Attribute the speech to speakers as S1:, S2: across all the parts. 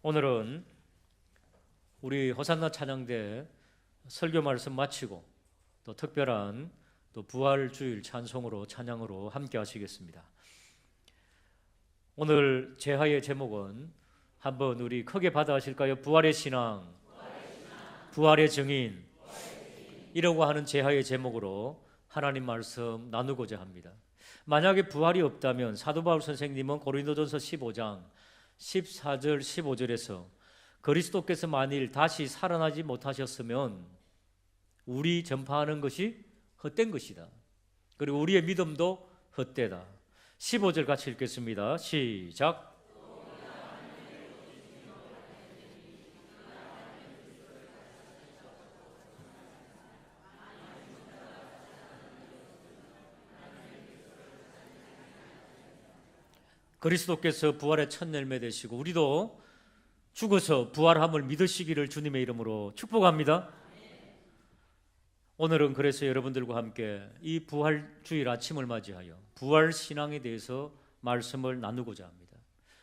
S1: 오늘은 우리 호산나 찬양대 설교 말씀 마치고 또 특별한 또 부활주일 찬송으로 찬양으로 함께 하시겠습니다. 오늘 제하의 제목은 한번 우리 크게 받아 하실까요? 부활의 신앙, 부활의 증인, 이라고 하는 제하의 제목으로 하나님 말씀 나누고자 합니다. 만약에 부활이 없다면 사도 바울 선생님은 고린도전서 15장 14절 15절에서 그리스도께서 만일 다시 살아나지 못하셨으면 우리 전파하는 것이 헛된 것이다. 그리고 우리의 믿음도 헛되다. 15절 같이 읽겠습니다. 시작. 그리스도께서 부활의 첫 열매 되시고 우리도 죽어서 부활함을 믿으시기를 주님의 이름으로 축복합니다. 오늘은 그래서 여러분들과 함께 이 부활주일 아침을 맞이하여 부활 신앙에 대해서 말씀을 나누고자 합니다.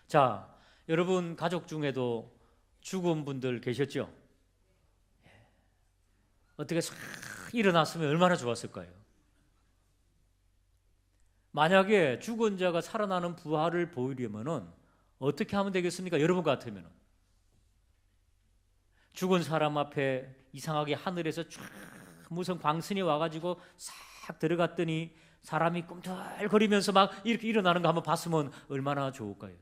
S1: 자, 여러분 가족 중에도 죽은 분들 계셨죠? 어떻게 싹 일어났으면 얼마나 좋았을까요? 만약에 죽은 자가 살아나는 부활을 보이려면 어떻게 하면 되겠습니까? 여러분 같으면 죽은 사람 앞에 이상하게 하늘에서 쫙 무슨 광선이 와가지고 싹 들어갔더니 사람이 꿈틀거리면서 막 이렇게 일어나는 거 한번 봤으면 얼마나 좋을까요?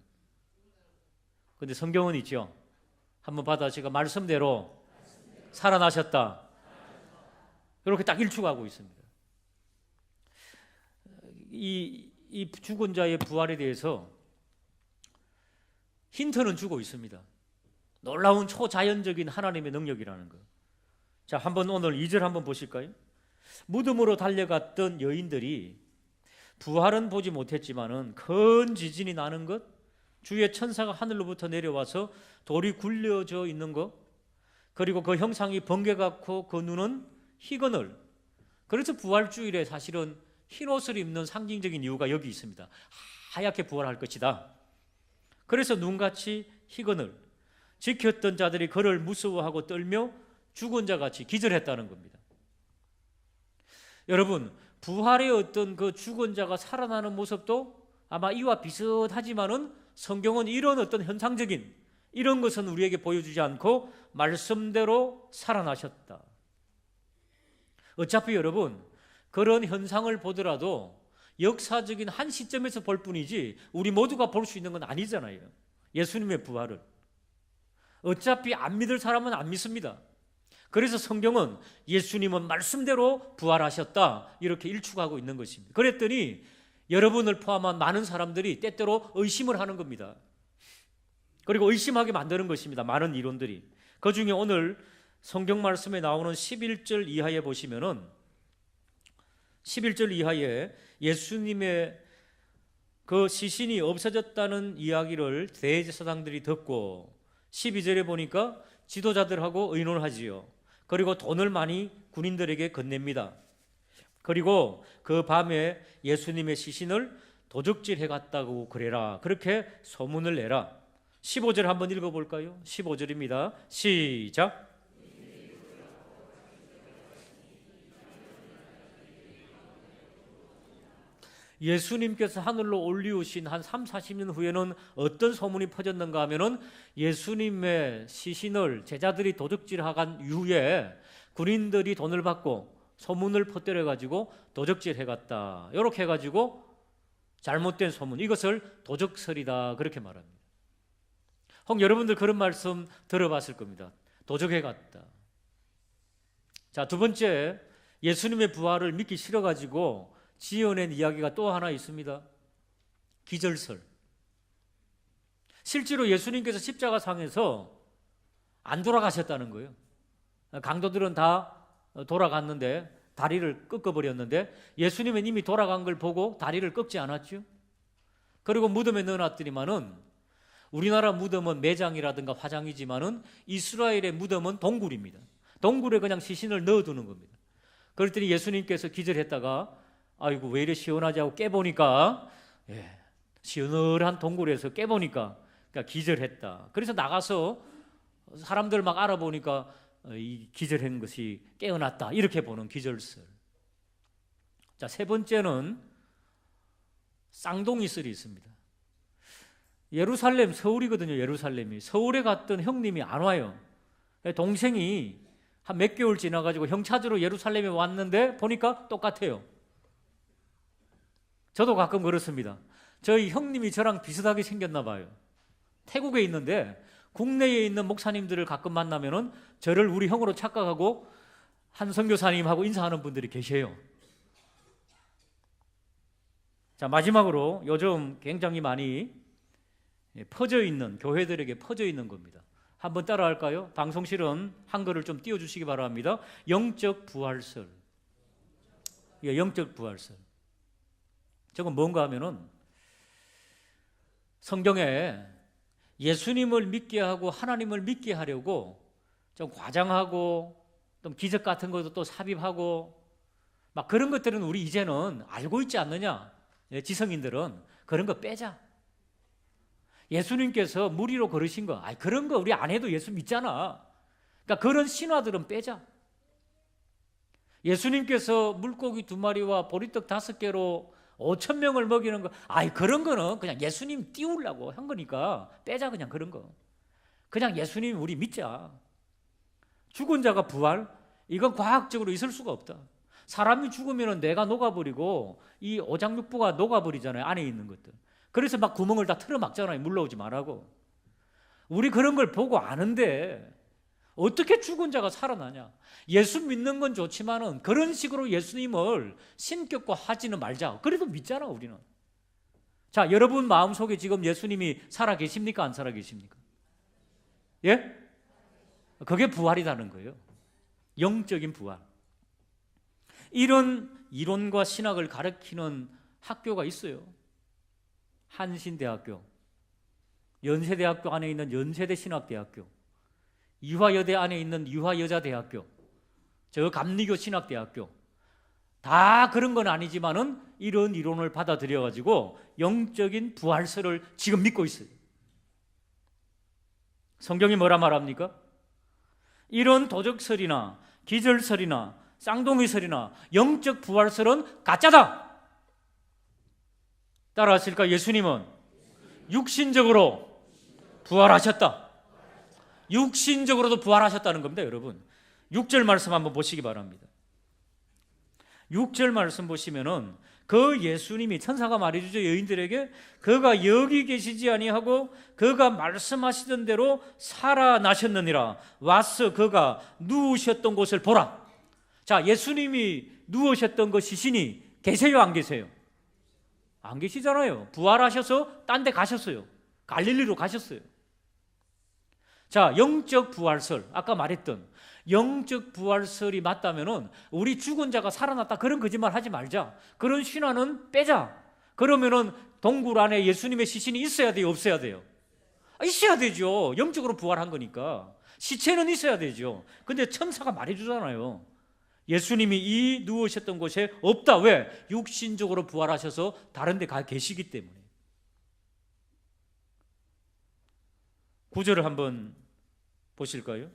S1: 근데 성경은 있죠. 한번 받아시가 말씀대로 살아나셨다. 이렇게 딱 일축하고 있습니다. 이 죽은 자의 부활에 대해서 힌트는 주고 있습니다. 놀라운 초자연적인 하나님의 능력이라는 거. 자, 한번 오늘 2절 한번 보실까요? 무덤으로 달려갔던 여인들이 부활은 보지 못했지만은 큰 지진이 나는 것, 주의 천사가 하늘로부터 내려와서 돌이 굴려져 있는 것, 그리고 그 형상이 번개 같고 그 눈은 희그늘. 그래서 부활주일에 사실은 흰 옷을 입는 상징적인 이유가 여기 있습니다. 하얗게 부활할 것이다. 그래서 눈같이 희그늘. 지켰던 자들이 그를 무서워하고 떨며 죽은 자같이 기절했다는 겁니다. 여러분, 부활의 어떤 그 죽은 자가 살아나는 모습도 아마 이와 비슷하지만은 성경은 이런 어떤 현상적인 이런 것은 우리에게 보여주지 않고 말씀대로 살아나셨다. 어차피 여러분, 그런 현상을 보더라도 역사적인 한 시점에서 볼 뿐이지 우리 모두가 볼 수 있는 건 아니잖아요. 예수님의 부활을. 어차피 안 믿을 사람은 안 믿습니다. 그래서 성경은 예수님은 말씀대로 부활하셨다 이렇게 일축하고 있는 것입니다. 그랬더니 여러분을 포함한 많은 사람들이 때때로 의심을 하는 겁니다. 그리고 의심하게 만드는 것입니다. 많은 이론들이. 그중에 오늘 성경 말씀에 나오는 11절 이하에 보시면은 11절 이하에 예수님의 그 시신이 없어졌다는 이야기를 대제사장들이 듣고 12절에 보니까 지도자들하고 의논을 하지요. 그리고 돈을 많이 군인들에게 건넵니다. 그리고 그 밤에 예수님의 시신을 도적질해 갔다고 그래라. 그렇게 소문을 내라. 15절 한번 읽어볼까요? 15절입니다. 시작. 예수님께서 하늘로 올리우신 한 3, 40년 후에는 어떤 소문이 퍼졌는가 하면은 예수님의 시신을 제자들이 도적질하간 이후에 군인들이 돈을 받고 소문을 퍼뜨려 가지고 도적질해 갔다. 이렇게 해 가지고 잘못된 소문, 이것을 도적설이다 그렇게 말합니다. 혹 여러분들 그런 말씀 들어봤을 겁니다. 도적해 갔다. 자, 두 번째, 예수님의 부활을 믿기 싫어 가지고 지어낸 이야기가 또 하나 있습니다. 기절설. 실제로 예수님께서 십자가상에서 안 돌아가셨다는 거예요. 강도들은 다 돌아갔는데 다리를 꺾어버렸는데 예수님은 이미 돌아간 걸 보고 다리를 꺾지 않았죠. 그리고 무덤에 넣어놨더니만은 우리나라 무덤은 매장이라든가 화장이지만은 이스라엘의 무덤은 동굴입니다. 동굴에 그냥 시신을 넣어두는 겁니다. 그랬더니 예수님께서 기절했다가 아이고 왜 이래 시원하지 하고 깨보니까 시원한 동굴에서 깨보니까 그러니까 기절했다. 그래서 나가서 사람들 막 알아보니까 이 기절한 것이 깨어났다. 이렇게 보는 기절설. 자, 세 번째는 쌍둥이설이 있습니다. 예루살렘, 서울이거든요. 예루살렘이. 서울에 갔던 형님이 안 와요. 동생이 한 몇 개월 지나가지고 형 찾으러 예루살렘에 왔는데 보니까 똑같아요. 저도 가끔 그렇습니다. 저희 형님이 저랑 비슷하게 생겼나 봐요. 태국에 있는데 국내에 있는 목사님들을 가끔 만나면은 저를 우리 형으로 착각하고 한 선교사님하고 인사하는 분들이 계세요. 자, 마지막으로 요즘 굉장히 많이 퍼져 있는, 교회들에게 퍼져 있는 겁니다. 한번 따라할까요? 방송실은 한글을 좀 띄워주시기 바랍니다. 영적 부활설. 영적 부활설. 저건 뭔가 하면은 성경에 예수님을 믿게 하고 하나님을 믿게 하려고 좀 과장하고 좀 기적 같은 것도 또 삽입하고 막 그런 것들은 우리 이제는 알고 있지 않느냐? 지성인들은 그런 거 빼자. 예수님께서 물 위로 걸으신 거, 그런 거 우리 안 해도 예수 믿잖아. 그러니까 그런 신화들은 빼자. 예수님께서 물고기 2마리와 보리떡 5개로 5,000명을 먹이는 거, 그런 거는 그냥 예수님 띄우려고 한 거니까 빼자. 그냥 그런 거. 그냥 예수님 우리 믿자. 죽은 자가 부활? 이건 과학적으로 있을 수가 없다. 사람이 죽으면 뇌가 녹아버리고 이 오장육부가 녹아버리잖아요. 안에 있는 것들. 그래서 막 구멍을 다 틀어막잖아요. 물러오지 말라고. 우리 그런 걸 보고 아는데 어떻게 죽은 자가 살아나냐? 예수 믿는 건 좋지만은 그런 식으로 예수님을 신격화하지는 말자. 그래도 믿잖아, 우리는. 자, 여러분 마음속에 지금 예수님이 살아 계십니까? 안 살아 계십니까? 예? 그게 부활이라는 거예요. 영적인 부활. 이런 이론과 신학을 가르치는 학교가 있어요. 한신대학교, 연세대학교 안에 있는 연세대 신학대학교, 이화여대 안에 있는 이화여자대학교, 저 감리교 신학대학교, 다 그런 건 아니지만은 이런 이론을 받아들여 가지고 영적인 부활설을 지금 믿고 있어요. 성경이 뭐라 말합니까? 이런 도적설이나 기절설이나 쌍둥이설이나 영적 부활설은 가짜다. 따라하실까? 예수님은 육신적으로 부활하셨다. 육신적으로도 부활하셨다는 겁니다, 여러분. 6절 말씀 한번 보시기 바랍니다. 6절 말씀 보시면은 그 예수님이, 천사가 말해주죠. 여인들에게 그가 여기 계시지 아니하고 그가 말씀하시던 대로 살아나셨느니라. 와서 그가 누우셨던 곳을 보라. 자, 예수님이 누우셨던 그 시신이 계세요, 안 계세요? 안 계시잖아요. 부활하셔서 딴 데 가셨어요. 갈릴리로 가셨어요. 자, 영적 부활설, 아까 말했던 영적 부활설이 맞다면은 우리 죽은 자가 살아났다, 그런 거짓말 하지 말자. 그런 신화는 빼자. 그러면은 동굴 안에 예수님의 시신이 있어야 돼요, 없어야 돼요? 있어야 되죠. 영적으로 부활한 거니까. 시체는 있어야 되죠. 근데 천사가 말해주잖아요. 예수님이 이 누우셨던 곳에 없다. 왜? 육신적으로 부활하셔서 다른 데 가 계시기 때문에. 9절을 한번 보실까요?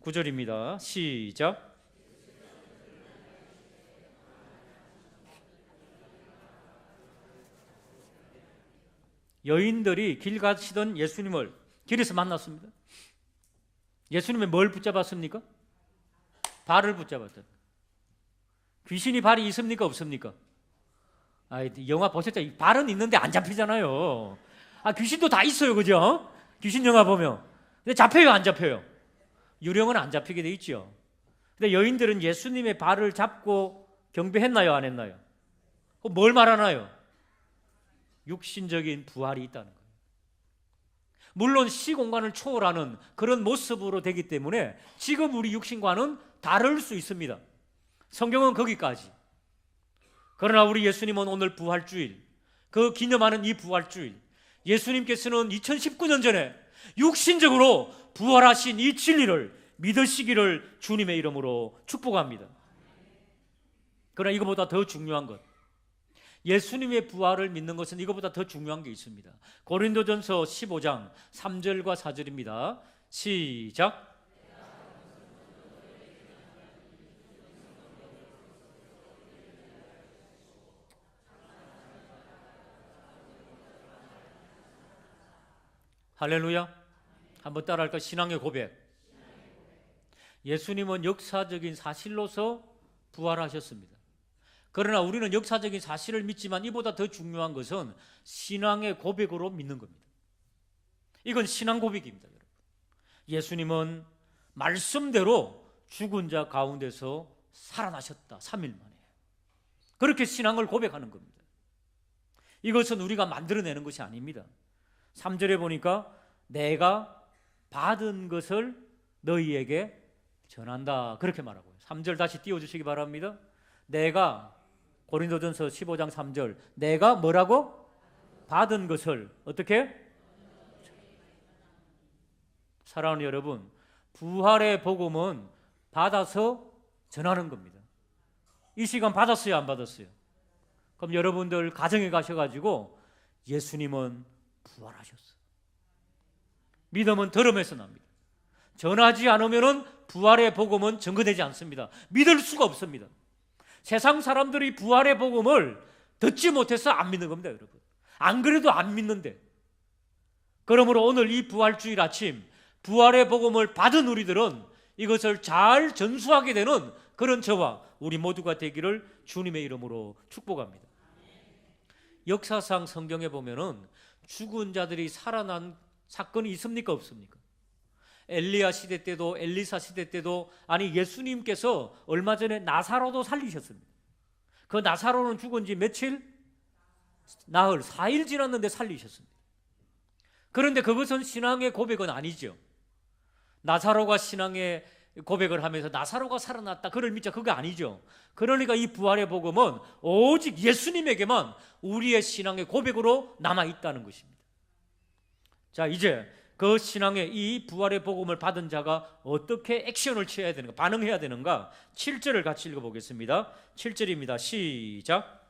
S1: 9절입니다. 시작. 여인들이 길 가시던 예수님을 길에서 만났습니다. 예수님의 뭘 붙잡았습니까? 발을 붙잡았다. 귀신이 발이 있습니까? 없습니까? 영화 보셨죠? 발은 있는데 안 잡히잖아요. 귀신도 다 있어요, 그죠? 귀신 영화 보면. 근데 잡혀요, 안 잡혀요? 유령은 안 잡히게 돼 있죠. 근데 여인들은 예수님의 발을 잡고 경배했나요, 안 했나요? 뭘 말하나요? 육신적인 부활이 있다는 거예요. 물론 시공간을 초월하는 그런 모습으로 되기 때문에 지금 우리 육신과는 다를 수 있습니다. 성경은 거기까지. 그러나 우리 예수님은 오늘 부활주일, 그 기념하는 이 부활주일, 예수님께서는 2019년 전에 육신적으로 부활하신 이 진리를 믿으시기를 주님의 이름으로 축복합니다. 그러나 이거보다 더 중요한 것, 예수님의 부활을 믿는 것은 이것보다 더 중요한 게 있습니다. 고린도전서 15장 3절과 4절입니다. 시작. 할렐루야. 한번 따라할까? 신앙의 고백. 예수님은 역사적인 사실로서 부활하셨습니다. 그러나 우리는 역사적인 사실을 믿지만 이보다 더 중요한 것은 신앙의 고백으로 믿는 겁니다. 이건 신앙 고백입니다, 여러분. 예수님은 말씀대로 죽은 자 가운데서 살아나셨다. 3일 만에. 그렇게 신앙을 고백하는 겁니다. 이것은 우리가 만들어내는 것이 아닙니다. 3절에 보니까 내가 받은 것을 너희에게 전한다. 그렇게 말하고요. 3절 다시 띄워주시기 바랍니다. 내가, 고린도전서 15장 3절, 내가 뭐라고? 받은 것을 어떻게? 사랑하는 여러분, 부활의 복음은 받아서 전하는 겁니다. 이 시간 받았어요, 안 받았어요? 그럼 여러분들 가정에 가셔가지고 예수님은 부활하셨어. 믿음은 들음에서 납니다. 전하지 않으면 부활의 복음은 증거되지 않습니다. 믿을 수가 없습니다. 세상 사람들이 부활의 복음을 듣지 못해서 안 믿는 겁니다, 여러분. 안 그래도 안 믿는데. 그러므로 오늘 이 부활주일 아침 부활의 복음을 받은 우리들은 이것을 잘 전수하게 되는 그런 저와 우리 모두가 되기를 주님의 이름으로 축복합니다. 역사상 성경에 보면은 죽은 자들이 살아난 사건이 있습니까, 없습니까? 엘리야 시대 때도 엘리사 시대 때도, 아니 예수님께서 얼마 전에 나사로도 살리셨습니다. 그 나사로는 죽은 지 며칠? 나흘, 4일 지났는데 살리셨습니다. 그런데 그것은 신앙의 고백은 아니죠. 나사로가 신앙의 고백을 하면서 나사로가 살아났다, 그를 믿자, 그거 아니죠. 그러니까 이 부활의 복음은 오직 예수님에게만 우리의 신앙의 고백으로 남아있다는 것입니다. 자, 이제 그 신앙의 이 부활의 복음을 받은 자가 어떻게 액션을 취해야 되는가, 반응해야 되는가, 7절을 같이 읽어보겠습니다. 7절입니다. 시작.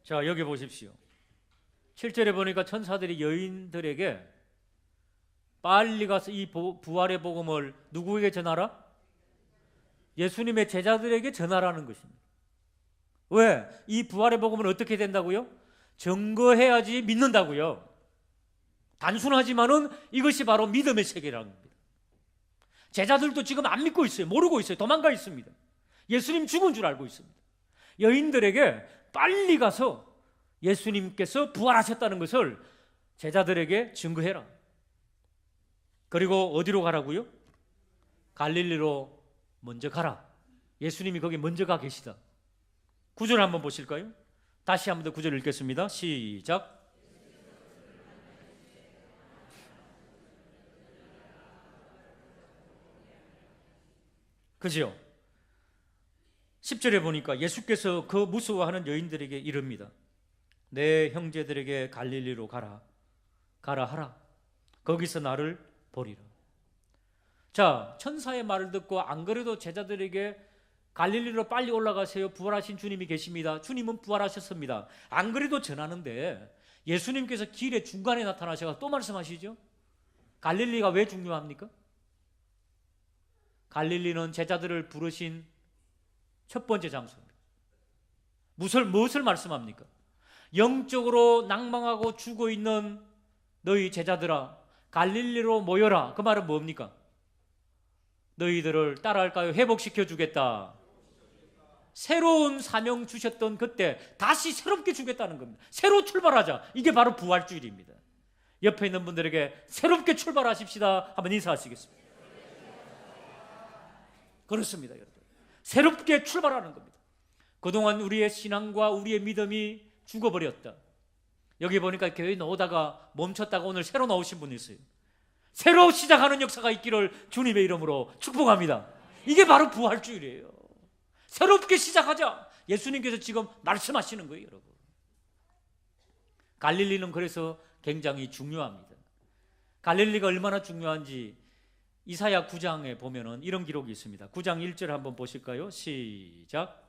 S1: 자, 여기 보십시오. 7절에 보니까 천사들이 여인들에게 빨리 가서 이 부활의 복음을 누구에게 전하라? 예수님의 제자들에게 전하라는 것입니다. 왜? 이 부활의 복음은 어떻게 된다고요? 증거해야지 믿는다고요. 단순하지만은 이것이 바로 믿음의 세계라는 겁니다. 제자들도 지금 안 믿고 있어요. 모르고 있어요. 도망가 있습니다. 예수님 죽은 줄 알고 있습니다. 여인들에게 빨리 가서 예수님께서 부활하셨다는 것을 제자들에게 증거해라. 그리고 어디로 가라고요? 갈릴리로 먼저 가라. 예수님이 거기 먼저 가 계시다. 9절 한번 보실까요? 다시 한번 더 9절 읽겠습니다. 시작. 그죠? 10절에 보니까 예수께서 그 무서워하는 여인들에게 이릅니다. 내 형제들에게 갈릴리로 가라 하라. 거기서 나를 보리라. 자, 천사의 말을 듣고 안 그래도 제자들에게 갈릴리로 빨리 올라가세요, 부활하신 주님이 계십니다, 주님은 부활하셨습니다, 안 그래도 전하는데 예수님께서 길의 중간에 나타나셔서 또 말씀하시죠. 갈릴리가 왜 중요합니까? 갈릴리는 제자들을 부르신 첫 번째 장소입니다. 무엇을 말씀합니까? 영적으로 낭망하고 죽어 있는 너희 제자들아, 갈릴리로 모여라. 그 말은 뭡니까? 너희들을 따라할까요? 회복시켜 주겠다. 새로운 사명 주셨던 그때 다시 새롭게 주겠다는 겁니다. 새로 출발하자. 이게 바로 부활주일입니다. 옆에 있는 분들에게 새롭게 출발하십시다 한번 인사하시겠습니다. 그렇습니다, 여러분. 새롭게 출발하는 겁니다. 그동안 우리의 신앙과 우리의 믿음이 죽어버렸다. 여기 보니까 교회에 나오다가 멈췄다가 오늘 새로 나오신 분이 있어요. 새로 시작하는 역사가 있기를 주님의 이름으로 축복합니다. 이게 바로 부활주일이에요. 새롭게 시작하자. 예수님께서 지금 말씀하시는 거예요, 여러분. 갈릴리는 그래서 굉장히 중요합니다. 갈릴리가 얼마나 중요한지 이사야 9장에 보면은 이런 기록이 있습니다. 9장 1절 한번 보실까요? 시작.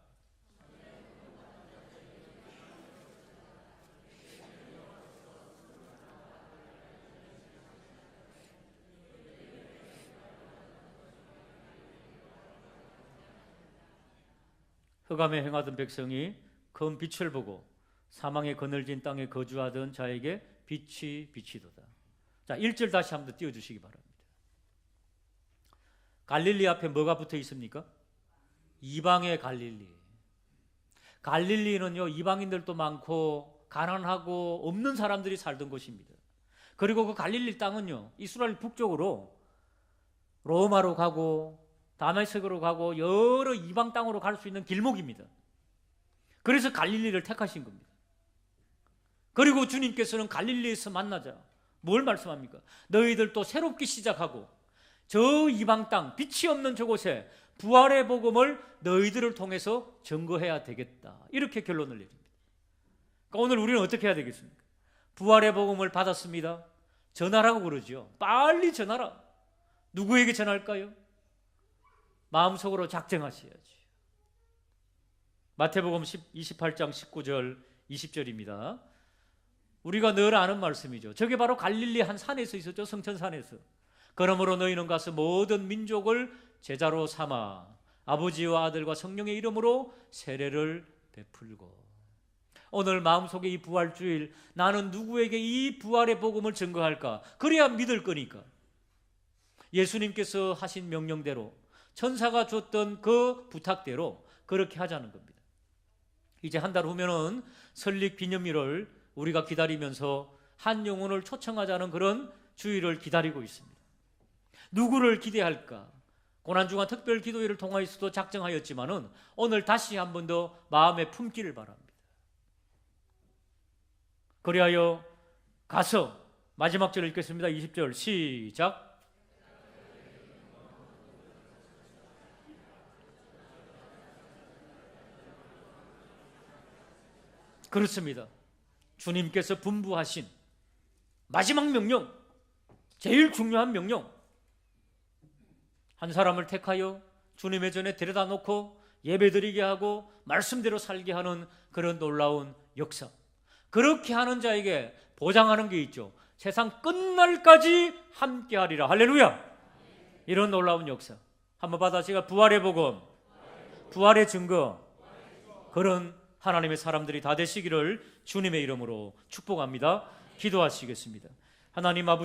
S1: 흑암에 행하던 백성이 큰 빛을 보고 사망의 그늘진 땅에 거주하던 자에게 빛이 비치도다. 자, 1절 다시 한번 띄워주시기 바랍니다. 갈릴리 앞에 뭐가 붙어 있습니까? 이방의 갈릴리. 갈릴리는요, 이방인들도 많고 가난하고 없는 사람들이 살던 곳입니다. 그리고 그 갈릴리 땅은요, 이스라엘 북쪽으로 로마로 가고 다메섹으로 가고 여러 이방 땅으로 갈 수 있는 길목입니다. 그래서 갈릴리를 택하신 겁니다. 그리고 주님께서는 갈릴리에서 만나자 뭘 말씀합니까? 너희들도 새롭게 시작하고 저 이방 땅 빛이 없는 저곳에 부활의 복음을 너희들을 통해서 증거해야 되겠다. 이렇게 결론을 내립니다. 그러니까 오늘 우리는 어떻게 해야 되겠습니까? 부활의 복음을 받았습니다. 전하라고 그러죠. 빨리 전하라. 누구에게 전할까요? 마음속으로 작정하셔야지. 마태복음 28장 19절 20절입니다. 우리가 늘 아는 말씀이죠. 저게 바로 갈릴리 한 산에서 있었죠. 성천산에서. 그러므로 너희는 가서 모든 민족을 제자로 삼아 아버지와 아들과 성령의 이름으로 세례를 베풀고. 오늘 마음속에 이 부활주일, 나는 누구에게 이 부활의 복음을 증거할까? 그래야 믿을 거니까. 예수님께서 하신 명령대로, 천사가 줬던 그 부탁대로 그렇게 하자는 겁니다. 이제 한 달 후면은 설립 기념일을 우리가 기다리면서 한 영혼을 초청하자는 그런 주일을 기다리고 있습니다. 누구를 기대할까? 고난주간 특별 기도회를 통해서도 작정하였지만은 오늘 다시 한 번 더 마음에 품기를 바랍니다. 그리하여 가서, 마지막 절 읽겠습니다. 20절 시작. 그렇습니다. 주님께서 분부하신 마지막 명령, 제일 중요한 명령, 한 사람을 택하여 주님의 전에 데려다 놓고 예배드리게 하고 말씀대로 살게 하는 그런 놀라운 역사. 그렇게 하는 자에게 보장하는 게 있죠. 세상 끝날까지 함께하리라. 할렐루야. 이런 놀라운 역사 한번 받아시가 부활의 복음, 부활의 증거, 그런 하나님의 사람들이 다 되시기를 주님의 이름으로 축복합니다. 기도하시겠습니다. 하나님 아버지,